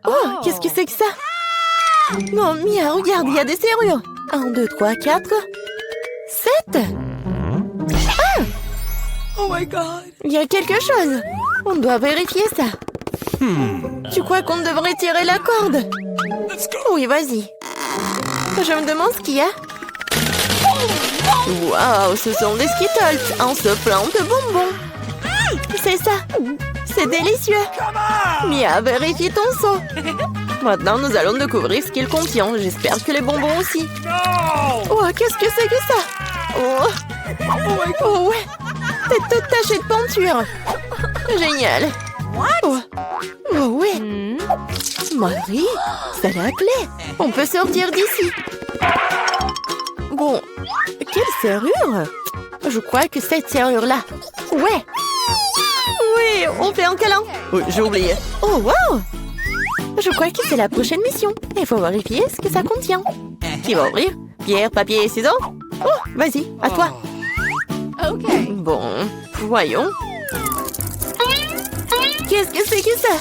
Oh, qu'est-ce que c'est que ça? Non, Mia, regarde, il y a des serrures. 1, 2, 3, 4, 7. Ah! Oh my God! Il y a quelque chose. On doit vérifier ça. Tu crois qu'on devrait tirer la corde? Let's go! Oui, vas-y. Je me demande ce qu'il y a. Waouh, ce sont des Skittles en se plante de bonbons. C'est ça. C'est délicieux. Mia, vérifie ton seau. Maintenant, nous allons découvrir ce qu'il contient. J'espère que les bonbons aussi. No! Oh, qu'est-ce que c'est que ça? Oh, oh ouais. T'es toute tachée de peinture. Génial. Oh, oh ouais. Marie, c'est la clé. On peut sortir d'ici. Bon, quelle serrure? Je crois que cette serrure-là. Ouais. Oui, on fait un câlin. Oui, j'ai oublié. Oh, wow. Je crois que c'est la prochaine mission. Il faut vérifier ce que ça contient. Qui va ouvrir? Pierre, papier et ciseaux? Oh, vas-y, à toi. OK. Bon, voyons. Qu'est-ce que c'est que ça?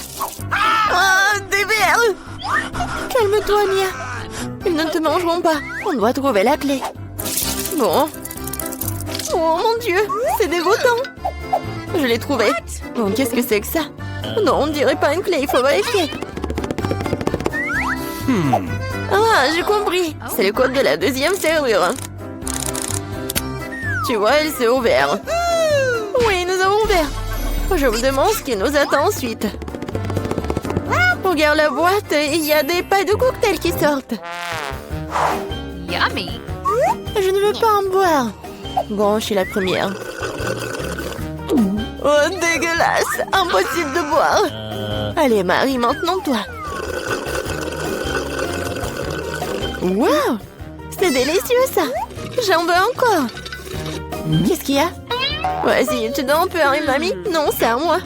Oh, des vers! Calme-toi, Mia. Ils ne te mangeront pas. On doit trouver la clé. Bon. Oh mon Dieu, c'est dégoûtant. Je l'ai trouvé. Bon, qu'est-ce que c'est que ça? Non, on dirait pas une clé, il faut vérifier. Ah, j'ai compris. C'est le code de la deuxième serrure. Tu vois, elle s'est ouverte. Oui, nous avons ouvert. Je me demande ce qui nous attend ensuite. Regarde la boîte, il y a des pailles de cocktail qui sortent. Yummy. Je ne veux pas en boire. Bon, je suis la première. Oh, dégueulasse! Impossible de boire. Allez, Marie, maintenant toi. Wow! C'est délicieux, ça. J'en veux encore. Qu'est-ce qu'il y a? Vas-y, tu dois en pleurer, mamie? Non, c'est à moi.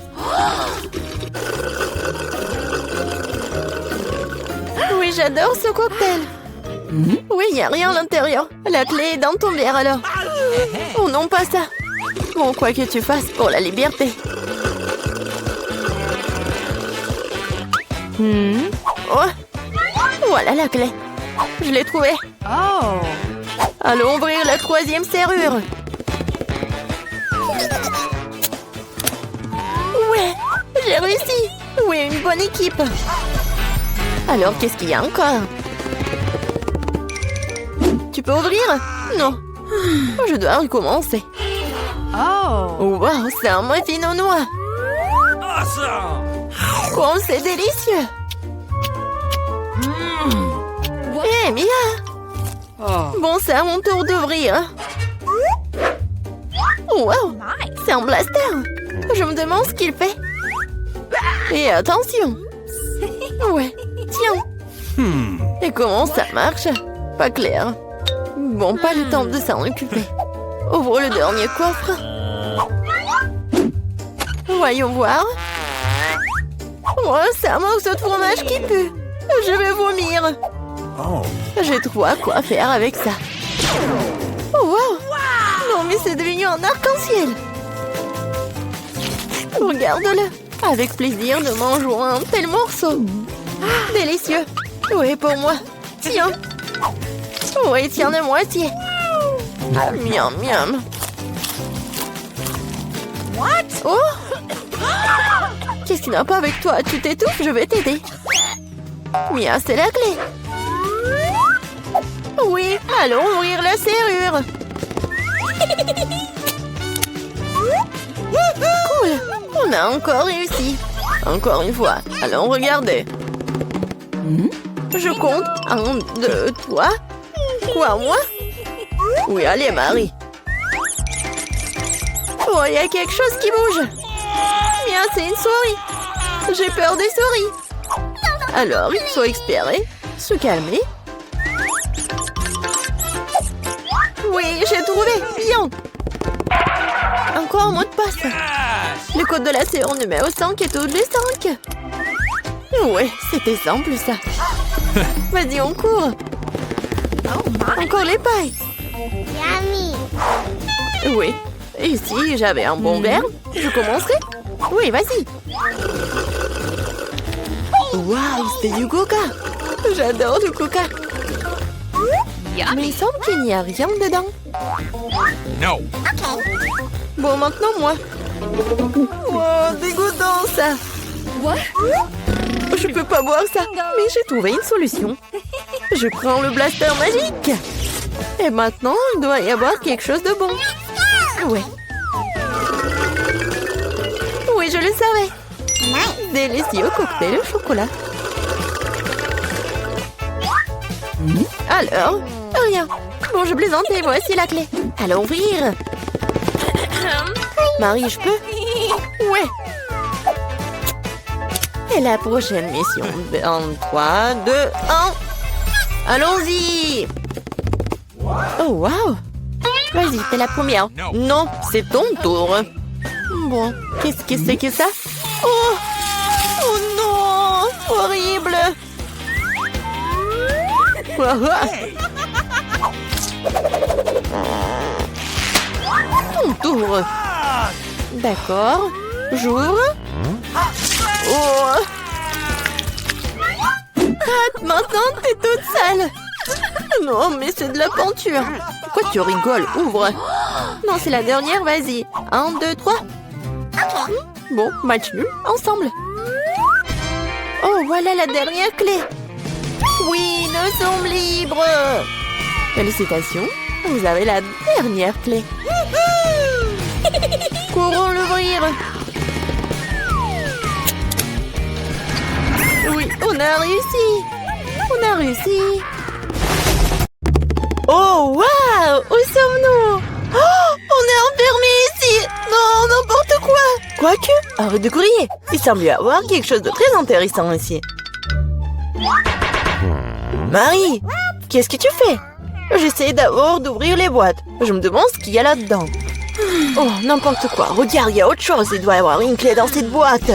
Oui, j'adore ce cocktail. Oui, il n'y a rien à l'intérieur. La clé est dans ton verre, alors. Oh non, pas ça. Bon, quoi que tu fasses pour la liberté. Oh, voilà la clé. Je l'ai trouvée. Oh. Allons ouvrir la troisième serrure. Ouais, j'ai réussi. Oui, une bonne équipe. Alors, qu'est-ce qu'il y a encore? Tu peux ouvrir? Non. Je dois recommencer. Oh. Wow, c'est un muffin au noix. Awesome! Oh, c'est délicieux. Hé, Mia. Oh. Bon, c'est à mon tour d'ouvrir. Wow, Nice. c'est un blaster. Je me demande ce qu'il fait. Et attention. Ouais, tiens. Et comment ça marche? Pas clair. Bon, pas le temps de s'en occuper. Ouvre le dernier coffre. Voyons voir. Oh, c'est un morceau de fromage qui pue. Je vais vomir. Oh. J'ai trop à quoi faire avec ça. Oh, wow. Non, mais c'est devenu un arc-en-ciel. Regarde-le. Avec plaisir, nous mangeons un tel morceau. Délicieux. Oui, pour moi. Tiens. Oui, tiens de moitié. Miam, miam. What? Oh! Qu'est-ce qui n'a pas avec toi? Tu t'étouffes, je vais t'aider. Mia, c'est la clé. Oui, allons ouvrir la serrure. Cool, on a encore réussi. Encore une fois, allons regarder. Je compte. 1, 2, 3. Quoi, moi? Oui, allez, Marie. Oh, il y a quelque chose qui bouge. Mia, c'est une souris. J'ai peur des souris. Alors, il faut espérer, se calmer. Oui, j'ai trouvé. Bien. Encore un mot de passe. Le code de la serrure numéro 5 est tous les 5. Ouais, c'était simple, ça. Vas-y, on court. Oh my. Encore les pailles. Yummy. Oui. Et si j'avais un bon verre, je commencerai. Oui, vas-y. Waouh, c'est du coca. J'adore le coca. Mais il semble qu'il n'y a rien dedans. No. Bon, maintenant moi. Oh, dégoûtant ça. What? Je peux pas boire ça. Mais j'ai trouvé une solution. Je prends le blaster magique. Et maintenant, il doit y avoir quelque chose de bon. Ouais. Oui, je le savais. Délicieux cocktail au chocolat. Alors, rien. Bon, je plaisantais, voici la clé. Allons ouvrir. Marie, je peux? Ouais. Et la prochaine mission dans 3, 2, 1. Allons-y. Oh, waouh. Vas-y, t'es la première. Non, c'est ton tour. Bon, qu'est-ce que c'est que ça? Oh! Oh non! Horrible! Ton tour. D'accord. J'ouvre. Oh! Ah, maintenant, t'es toute sale. Non, mais c'est de la peinture. Pourquoi tu rigoles? Ouvre. Non, c'est la dernière, vas-y. 1, 2, 3. Bon, match nul, ensemble. Oh, voilà la dernière clé. Oui, nous sommes libres. Félicitations, vous avez la dernière clé. Courons l'ouvrir. Oui, on a réussi. On a réussi. Oh, waouh! Où sommes-nous? Oh, on est enfermés ici. Non, n'importe quoi. Quoique, arrête de courir. Il semble y avoir quelque chose de très intéressant ici. Marie, qu'est-ce que tu fais? J'essaie d'abord d'ouvrir les boîtes. Je me demande ce qu'il y a là-dedans. Oh, n'importe quoi. Regarde, il y a autre chose. Il doit y avoir une clé dans cette boîte.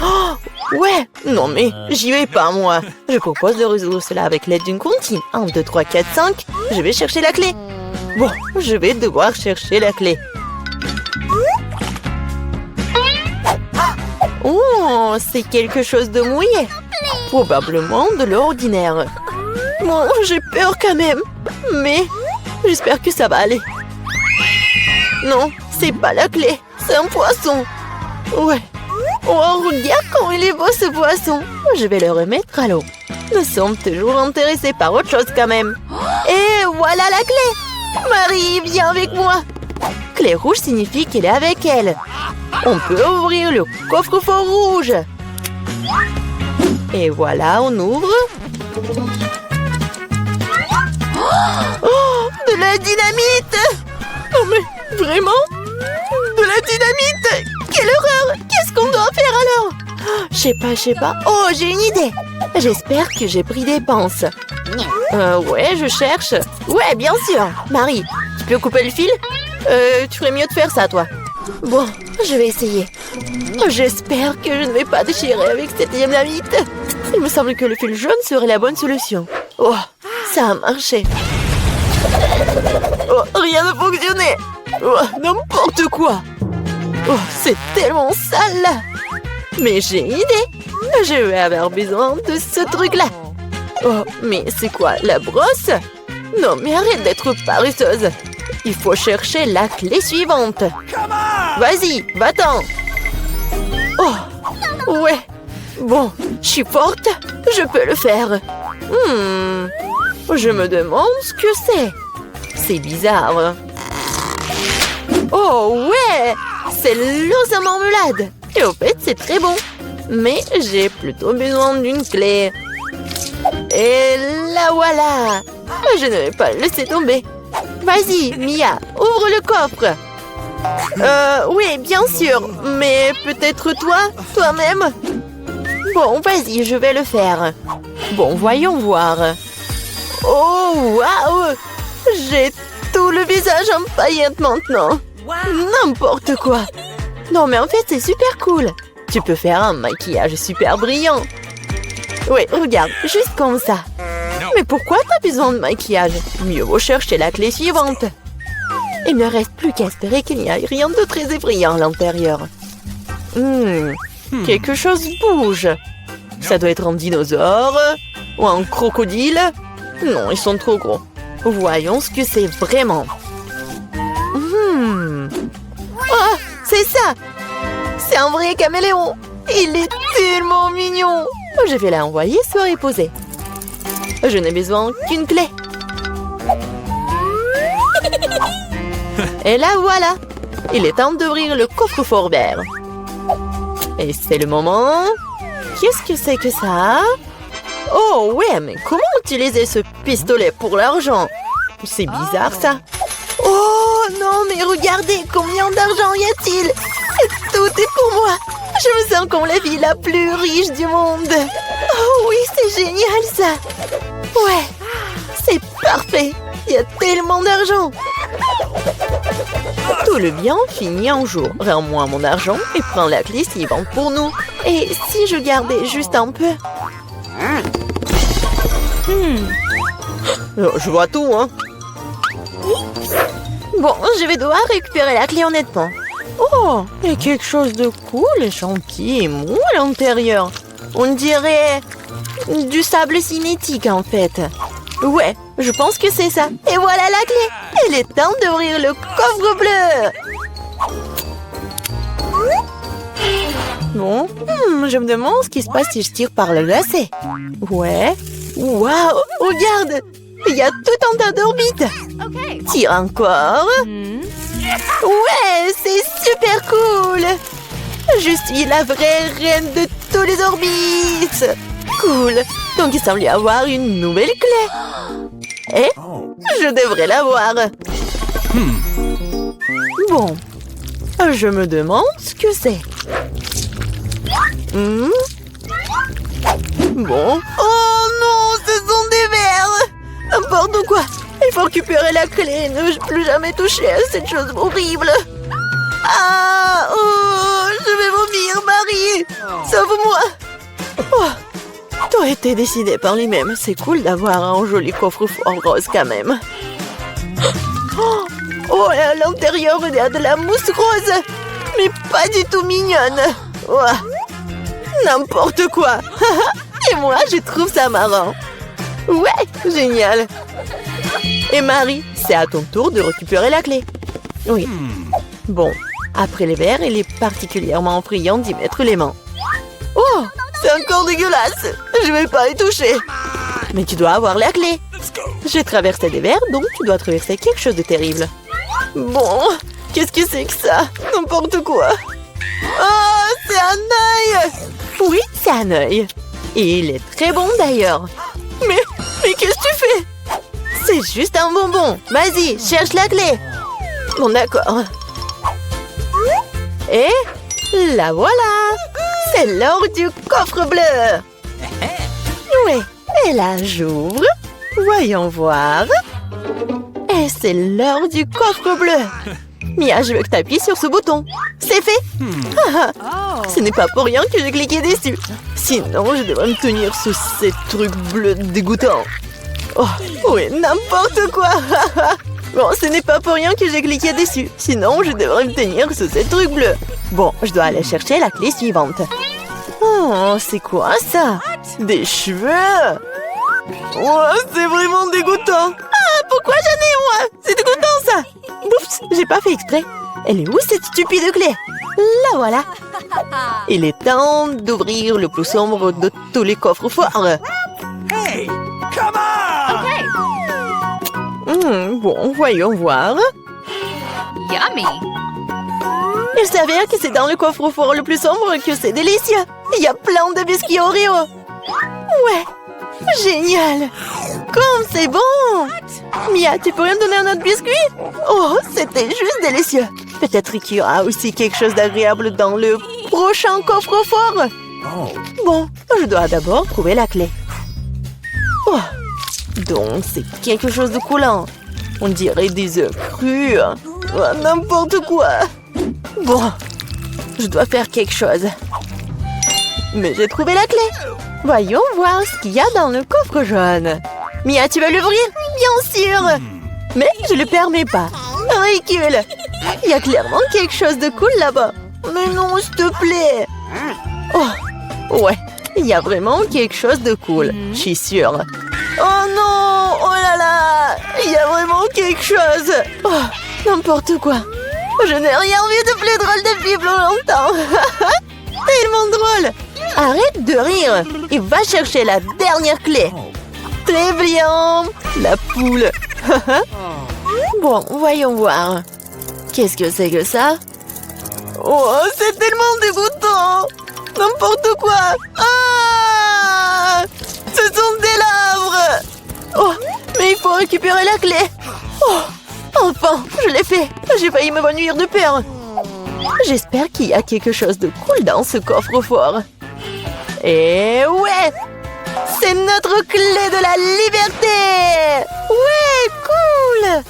Oh, ouais. Non, mais j'y vais pas, moi. Je propose de résoudre cela avec l'aide d'une comptine. 1, 2, 3, 4, 5. Je vais chercher la clé. Bon, je vais devoir chercher la clé. Oh, c'est quelque chose de mouillé. Probablement de l'ordinaire. Bon, j'ai peur quand même. Mais j'espère que ça va aller. Non, c'est pas la clé. C'est un poisson. Ouais. Oh, regarde comment il est beau ce poisson. Je vais le remettre à l'eau. Nous sommes toujours intéressés par autre chose quand même. Et voilà la clé. Marie, viens avec moi. Clé rouge signifie qu'elle est avec elle. On peut ouvrir le coffre-fort rouge. Et voilà, on ouvre. Oh, de la dynamite! Oh, mais vraiment? De la dynamite! Quelle horreur! Qu'est-ce qu'on doit faire alors? Je sais pas. Oh, j'ai une idée! J'espère que j'ai pris des pinces. Ouais, je cherche. Ouais, bien sûr. Marie, tu peux couper le fil? Tu ferais mieux de faire ça, toi. Bon, je vais essayer. J'espère que je ne vais pas déchirer avec cette dynamite. Il me semble que le fil jaune serait la bonne solution. Oh, ça a marché. Oh, rien ne fonctionnait. Oh, n'importe quoi. Oh, c'est tellement sale. Mais j'ai une idée. Je vais avoir besoin de ce truc-là. Oh, mais c'est quoi, la brosse? Non, mais arrête d'être paresseuse. Il faut chercher la clé suivante. Vas-y, va-t'en. Oh, ouais. Bon, je suis forte. Je peux le faire. Je me demande ce que c'est. C'est bizarre. Oh, ouais. C'est l'os à marmelade. Et au fait, c'est très bon. Mais j'ai plutôt besoin d'une clé. Et la voilà. Je ne vais pas le laisser tomber. Vas-y, Mia, ouvre le coffre. Oui, bien sûr. Mais peut-être toi-même. Bon, vas-y, je vais le faire. Bon, voyons voir. Oh, waouh! J'ai tout le visage en paillettes maintenant. N'importe quoi. Non, mais en fait, c'est super cool. Tu peux faire un maquillage super brillant. Oui, regarde, juste comme ça. Mais pourquoi t'as besoin de maquillage? Mieux vaut chercher la clé suivante. Il ne reste plus qu'à espérer qu'il n'y ait rien de très effrayant à l'intérieur. Quelque chose bouge. Ça doit être un dinosaure ou un crocodile. Non, ils sont trop gros. Voyons ce que c'est vraiment. Oh, c'est ça! C'est un vrai caméléon! Il est tellement mignon! Je vais l'envoyer se reposer. Je n'ai besoin qu'une clé. Et là voilà! Il est temps d'ouvrir le coffre-fort vert. Et c'est le moment. Qu'est-ce que c'est que ça? Oh ouais, mais comment utiliser ce pistolet pour l'argent? C'est bizarre ça. Oh non, mais regardez, combien d'argent y a-t-il? Tout est pour moi. Je me sens comme la ville la plus riche du monde. Oh oui, c'est génial ça. Ouais, c'est parfait. Il y a tellement d'argent. Tout le bien finit un jour. Rends-moi mon argent et prends la clé suivante pour nous. Et si je gardais juste un peu? Je vois tout, hein. Bon, je vais devoir récupérer la clé honnêtement. Oh, il y a quelque chose de cool et gentil et mou à l'intérieur. On dirait du sable cinétique en fait. Ouais, je pense que c'est ça. Et voilà la clé. Il est temps d'ouvrir le coffre bleu. Bon, je me demande ce qui se passe si je tire par le lacet. Ouais. Waouh, regarde. Il y a tout un tas d'orbites. Okay. Tire encore. Ouais, c'est super cool. Je suis la vraie reine de tous les orbites. Cool. Donc il semble y avoir une nouvelle clé. Et je devrais l'avoir. Bon. Je me demande ce que c'est. Bon. Oh non, ce sont des vers. N'importe quoi. Il faut récupérer la clé et ne plus jamais toucher à cette chose horrible. Ah, oh, je vais vomir, Marie. Sauve-moi. Oh, tout a été décidé par lui-même. C'est cool d'avoir un joli coffre-fort rose quand même. Oh, et à l'intérieur, il y a de la mousse rose. Mais pas du tout mignonne. Oh, n'importe quoi. Et moi, je trouve ça marrant. Ouais, génial. Et Marie, c'est à ton tour de récupérer la clé. Oui. Bon, après les verres, il est particulièrement friand d'y mettre les mains. Oh, c'est encore dégueulasse. Je vais pas y toucher. Mais tu dois avoir la clé. J'ai traversé des verres, donc tu dois traverser quelque chose de terrible. Bon, qu'est-ce que c'est que ça? N'importe quoi. Oh, c'est un œil. Oui, c'est un œil. Et il est très bon d'ailleurs. Mais qu'est-ce que tu fais? C'est juste un bonbon. Vas-y, cherche la clé. Bon, d'accord. Et la voilà. C'est l'or du coffre bleu. Oui, et là, j'ouvre. Voyons voir. Et c'est l'or du coffre bleu. Mia, je veux que tu appuies sur ce bouton. C'est fait. Ce n'est pas pour rien que j'ai cliqué dessus. Sinon, je devrais me tenir sous ces trucs bleus dégoûtants. Oh, oui, n'importe quoi. Bon, ce n'est pas pour rien que j'ai cliqué dessus. Sinon, je devrais me tenir sous ces trucs bleus. Bon, je dois aller chercher la clé suivante. Oh, c'est quoi ça? Des cheveux? Oh, c'est vraiment dégoûtant. Ah, pourquoi j'en ai moi? C'est dégoûtant ça. Oups, j'ai pas fait exprès. Elle est où cette stupide clé? La voilà. Il est temps d'ouvrir le plus sombre de tous les coffres forts. Hey, come on! Okay. Bon, voyons voir. Yummy. Il s'avère que c'est dans le coffre-fort le plus sombre que c'est délicieux. Il y a plein de biscuits Oreo. Ouais, génial. Comme c'est bon. Mia, tu pourrais me donner un autre biscuit? Oh, c'était juste délicieux. Peut-être qu'il y aura aussi quelque chose d'agréable dans le prochain coffre-fort. Bon, je dois d'abord trouver la clé. Oh, donc c'est quelque chose de coulant. On dirait des œufs crus. Oh, n'importe quoi. Bon, je dois faire quelque chose. Mais j'ai trouvé la clé. Voyons voir ce qu'il y a dans le coffre jaune. Mia, tu veux l'ouvrir? Bien sûr. Mais je le permets pas. Ridicule. Il y a clairement quelque chose de cool là-bas. Mais non, s'il te plaît. Oh, ouais. Il y a vraiment quelque chose de cool, je suis sûre. Oh non! Oh là là! Il y a vraiment quelque chose! Oh, n'importe quoi! Je n'ai rien vu de plus drôle depuis plus longtemps! Tellement drôle! Arrête de rire et va chercher la dernière clé! Très bien! La poule! Bon, voyons voir. Qu'est-ce que c'est que ça? Oh, c'est tellement dégoûtant! N'importe quoi! Ah! Ce sont des larves! Oh, mais il faut récupérer la clé! Oh, enfin, je l'ai fait! J'ai failli m'évanouir de peur! J'espère qu'il y a quelque chose de cool dans ce coffre-fort. Et ouais! C'est notre clé de la liberté! Ouais, cool!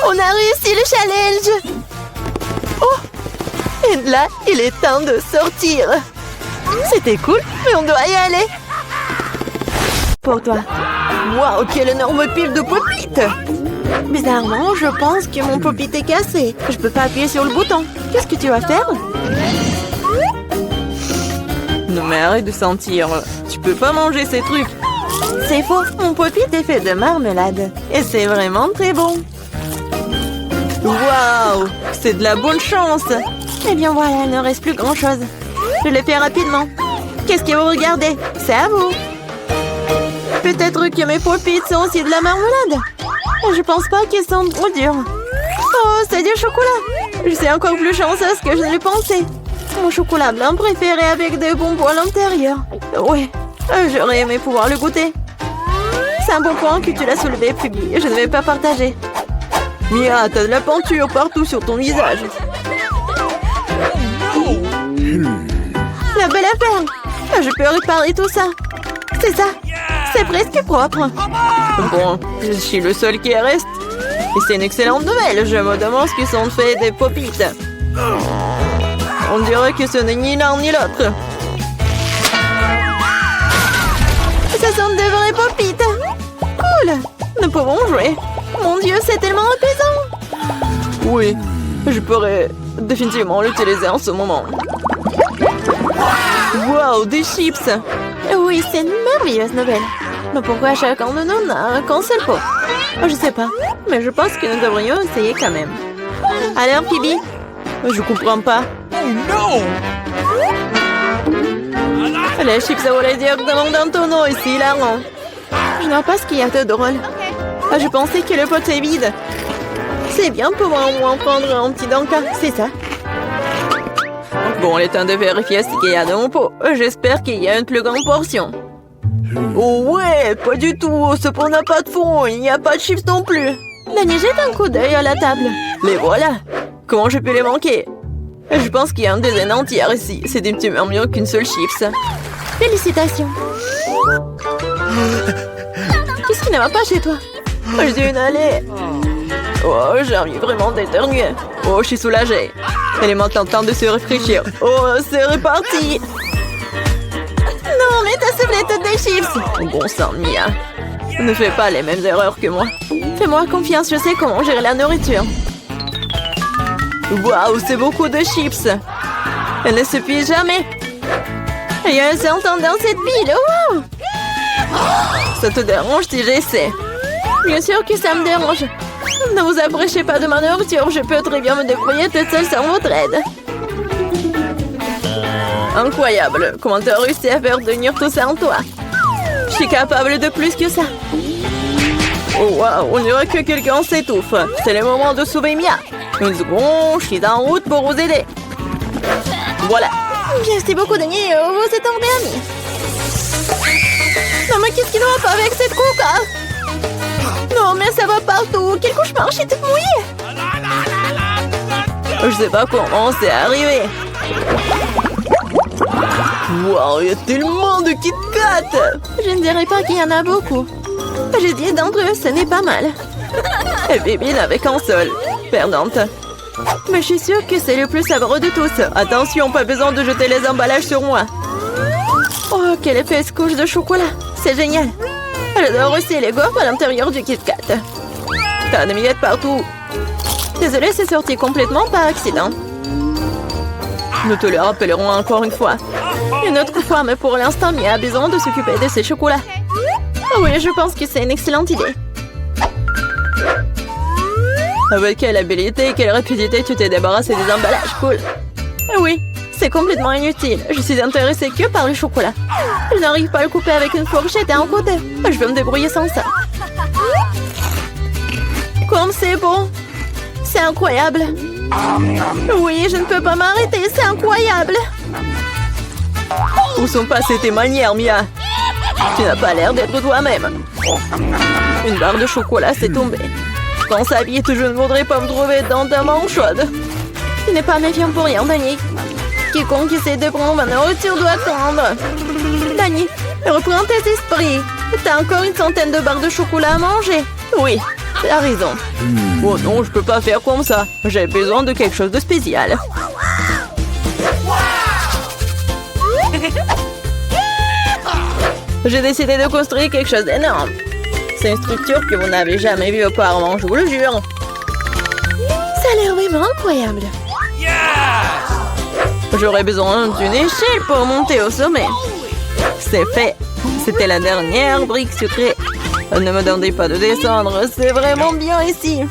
On a réussi le challenge! Oh! Et là, il est temps de sortir! C'était cool, mais on doit y aller! Pour toi. Waouh, quelle énorme pile de pop-it! Bizarrement, je pense que mon pop-it est cassé. Je peux pas appuyer sur le bouton. Qu'est-ce que tu vas faire? Non mais arrête de sentir. Tu peux pas manger ces trucs. C'est faux. Mon pop-it est fait de marmelade. Et c'est vraiment très bon. Waouh! C'est de la bonne chance. Eh bien voilà, il ne reste plus grand-chose. Je le fais rapidement. Qu'est-ce que vous regardez? C'est à vous. Peut-être que mes pop-it sont aussi de la marmelade. Je pense pas qu'ils sont trop durs. Oh, c'est du chocolat. Je suis encore plus chanceuse que je ne le pensais. Mon chocolat blanc préféré avec des bonbons à l'intérieur. Ouais, j'aurais aimé pouvoir le goûter. C'est un bon point que tu l'as soulevé, Phoebe. Je ne vais pas partager. Mia, t'as de la peinture partout sur ton visage. La belle affaire. Je peux réparer tout ça. C'est ça. C'est presque propre. Bon, je suis le seul qui reste. Et c'est une excellente nouvelle. Je me demande ce qu'ils sont faits des pop-it. On dirait que ce n'est ni l'un ni l'autre. Ce sont de vrais pop-it. Cool. Nous pouvons jouer. Mon Dieu, c'est tellement apaisant. Oui, je pourrais définitivement l'utiliser en ce moment. Wow, des chips. Oui, c'est une merveilleuse nouvelle. Mais pourquoi chacun de nous n'a qu'un seul pot? Je sais pas, mais je pense que nous devrions essayer quand même. Alors, Phoebe? Je comprends pas. Oh non! Les chips à voler directement dans ton eau, ici, hilarant. Je ne vois pas ce qu'il y a de drôle. Je pensais que le pot est vide. C'est bien pour moi au moins prendre un petit danka, c'est ça. Bon, il est temps de vérifier ce qu'il y a dans mon pot. J'espère qu'il y a une plus grande portion. Oh ouais, pas du tout. Ce pot n'a pas de fond. Il n'y a pas de chips non plus. Dany, jette un coup d'œil à la table. Les voilà. Comment je peux les manquer? Je pense qu'il y a une dizaine entière ici. C'est un petit peu mieux qu'une seule chips. Félicitations. Qu'est-ce qui ne va pas chez toi? J'ai une allée. Oh, j'ai envie vraiment d'éternuer. Oh, je suis soulagée. Elle est maintenant temps de se réfléchir. Oh, c'est reparti. Non, mais t'as soufflé toutes des chips. Bon sang, Mia. Ne fais pas les mêmes erreurs que moi. Fais-moi confiance, je sais comment gérer la nourriture. Waouh, c'est beaucoup de chips. Elle ne suffit jamais. Il y a un serpent dans cette pile. Wow. Ça te dérange si j'essaie? Bien sûr que ça me dérange. Ne vous approchez pas de ma nourriture. Je peux très bien me débrouiller toute seule sans votre aide. Incroyable. Comment tu as réussi à faire tenir tout ça en toi? Je suis capable de plus que ça. Oh waouh, on dirait que quelqu'un s'étouffe. C'est le moment de sauver Mia. Une seconde, je suis en route pour vous aider. Voilà. Merci beaucoup, Dany. Vous êtes un vrai ami. Non, mais qu'est-ce qui ne va pas avec cette coca? Non, mais ça va partout. Quel cauchemar, je suis toute mouillée. Je sais pas comment c'est arrivé. Wow, il y a tellement de Kit Kat. Je ne dirais pas qu'il y en a beaucoup. J'ai 10 d'entre eux, ce n'est pas mal. Et Bibi n'avait qu'un seul. Perdante. Mais je suis sûre que c'est le plus savoureux de tous. Attention, pas besoin de jeter les emballages sur moi. Oh, quelle épaisse couche de chocolat. C'est génial. J'adore aussi les gaufres à l'intérieur du Kit Kat. T'as des miettes partout. Désolée, c'est sorti complètement par accident. Nous te le rappellerons encore une fois. Une autre fois, mais pour l'instant, Mia a besoin de s'occuper de ses chocolats. Oui, je pense que c'est une excellente idée. Avec quelle habilité et quelle rapidité tu t'es débarrassé des emballages, cool. Oui, c'est complètement inutile. Je suis intéressée que par le chocolat. Je n'arrive pas à le couper avec une fourchette et un côté. Je vais me débrouiller sans ça. Comme c'est bon. C'est incroyable. Oui, je ne peux pas m'arrêter, c'est incroyable. Où sont passées tes manières, Mia? Tu n'as pas l'air d'être toi-même. Une barre de chocolat s'est tombée. Dans sa vie, je ne voudrais pas me trouver dans ta main chaude. Tu n'es pas méfiant pour rien, Danny. Quiconque essaie de prendre ma nourriture doit attendre. Danny, reprends tes esprits. T'as encore une centaine de barres de chocolat à manger. Oui, t'as raison. Oh non, je peux pas faire comme ça. J'ai besoin de quelque chose de spécial. J'ai décidé de construire quelque chose d'énorme. C'est une structure que vous n'avez jamais vue auparavant, je vous le jure. Ça a l'air vraiment incroyable. J'aurais besoin d'une échelle pour monter au sommet. C'est fait. C'était la dernière brique sucrée. Ne me demandez pas de descendre, c'est vraiment bien ici.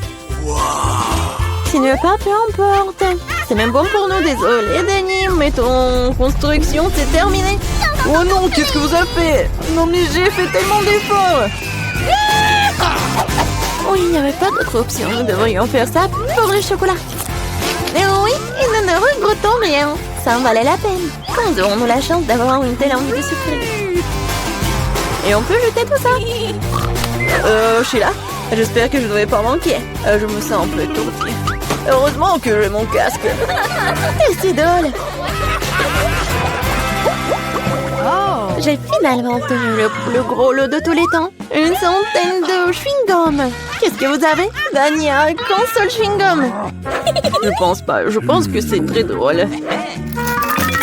Tu ne veux pas, peu importe. C'est même bon pour nous, désolé Danny, mais ton construction c'est terminé. Oh non, qu'est-ce que vous avez fait? Non mais j'ai fait tellement d'efforts. Oh, il n'y avait pas d'autre option, nous devrions faire ça pour le chocolat. Mais oui, et nous ne regrettons rien. Ça en valait la peine. Quand aurons-nous la chance d'avoir une telle envie de sucrerie? Et on peut jeter tout ça. Je suis là. J'espère que je ne vais pas manquer. Je me sens un peu étourdie. Heureusement que j'ai mon casque. Et c'est drôle. J'ai finalement obtenu le plus gros lot de tous les temps. Une centaine de chewing-gum. Qu'est-ce que vous avez? Danny a qu'un seul chewing-gum. Je pense pas. Je pense que c'est très drôle.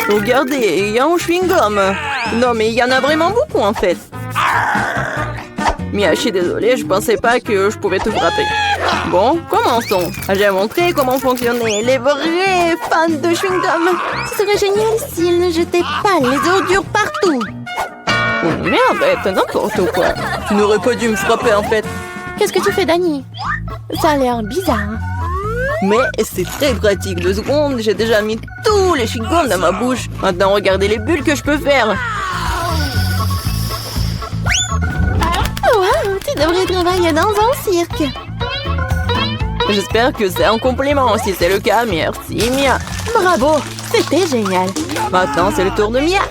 Regardez, il y a un chewing-gum. Non, mais il y en a vraiment beaucoup en fait. Mia, je suis désolée, je pensais pas que je pouvais te frapper. Bon, commençons. J'ai montré comment fonctionnaient les vrais fans de chewing-gum. Ce serait génial s'ils ne jetaient pas les ordures partout. Oh merde, c'est n'importe quoi. Tu n'aurais pas dû me frapper en fait. Qu'est-ce que tu fais, Danny? Ça a l'air bizarre. Mais c'est très pratique. 2 secondes, j'ai déjà mis tous les chewing-gums dans ma bouche. Maintenant, regardez les bulles que je peux faire. Wow, tu devrais travailler dans un cirque. J'espère que c'est un compliment. Si c'est le cas, merci Mia. Bravo, c'était génial. Maintenant, c'est le tour de Mia.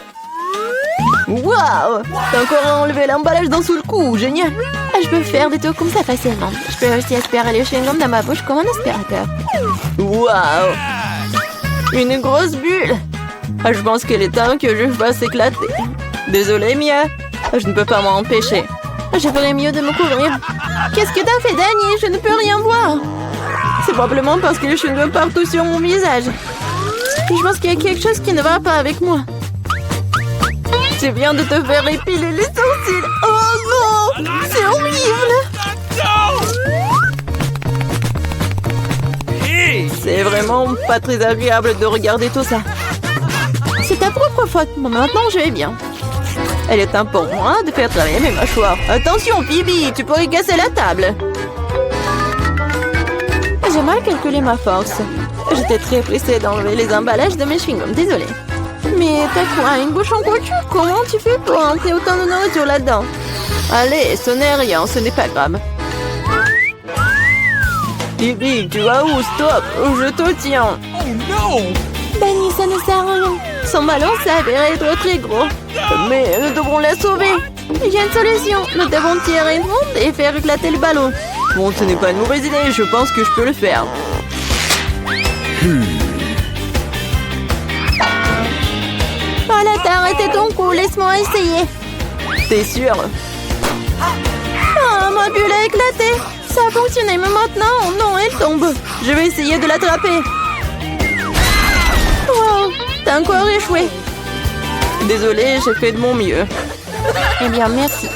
Waouh, t'as encore enlevé l'emballage d'un seul coup, génial. Je peux faire des tours comme ça facilement. Je peux aussi aspirer les chewing-gums dans ma bouche comme un aspirateur. Waouh, une grosse bulle. Je pense qu'il est temps que je fasse éclater. Désolée Mia, je ne peux pas m'en empêcher. Je ferais mieux de me couvrir. Qu'est-ce que t'as fait, Danny? Je ne peux rien voir. C'est probablement parce que les chewing-gums partout sur mon visage. Je pense qu'il y a quelque chose qui ne va pas avec moi. Tu viens de te faire épiler les sourcils. Oh non, c'est horrible. C'est vraiment pas très agréable de regarder tout ça. C'est ta propre faute. Bon, maintenant, je vais bien. Elle est temps pour moi de faire travailler mes mâchoires. Attention, Phoebe, tu pourrais casser la table. J'ai mal calculé ma force. J'étais très pressée d'enlever les emballages de mes chewing-gums, désolée. Mais t'as quoi, une bouche en couture? Comment tu fais pour entrer autant de nourriture là-dedans? Allez, ce n'est rien, ce n'est pas grave. Phoebe, tu vas où? Stop, je te tiens. Oh non! Danny, ça ne sert à rien. Son ballon s'avère être très gros. Mais nous devrons la sauver. Il y a une solution. Nous devons tirer une onde et faire éclater le ballon. Bon, ce n'est pas une mauvaise idée. Je pense que je peux le faire. Voilà, t'as arrêté ton coup. Laisse-moi essayer. T'es sûr? Ah, ma bulle a éclaté. Ça a fonctionné, mais maintenant, non, elle tombe. Je vais essayer de l'attraper. Wow, t'as encore échoué. Désolée, j'ai fait de mon mieux. Eh bien, merci.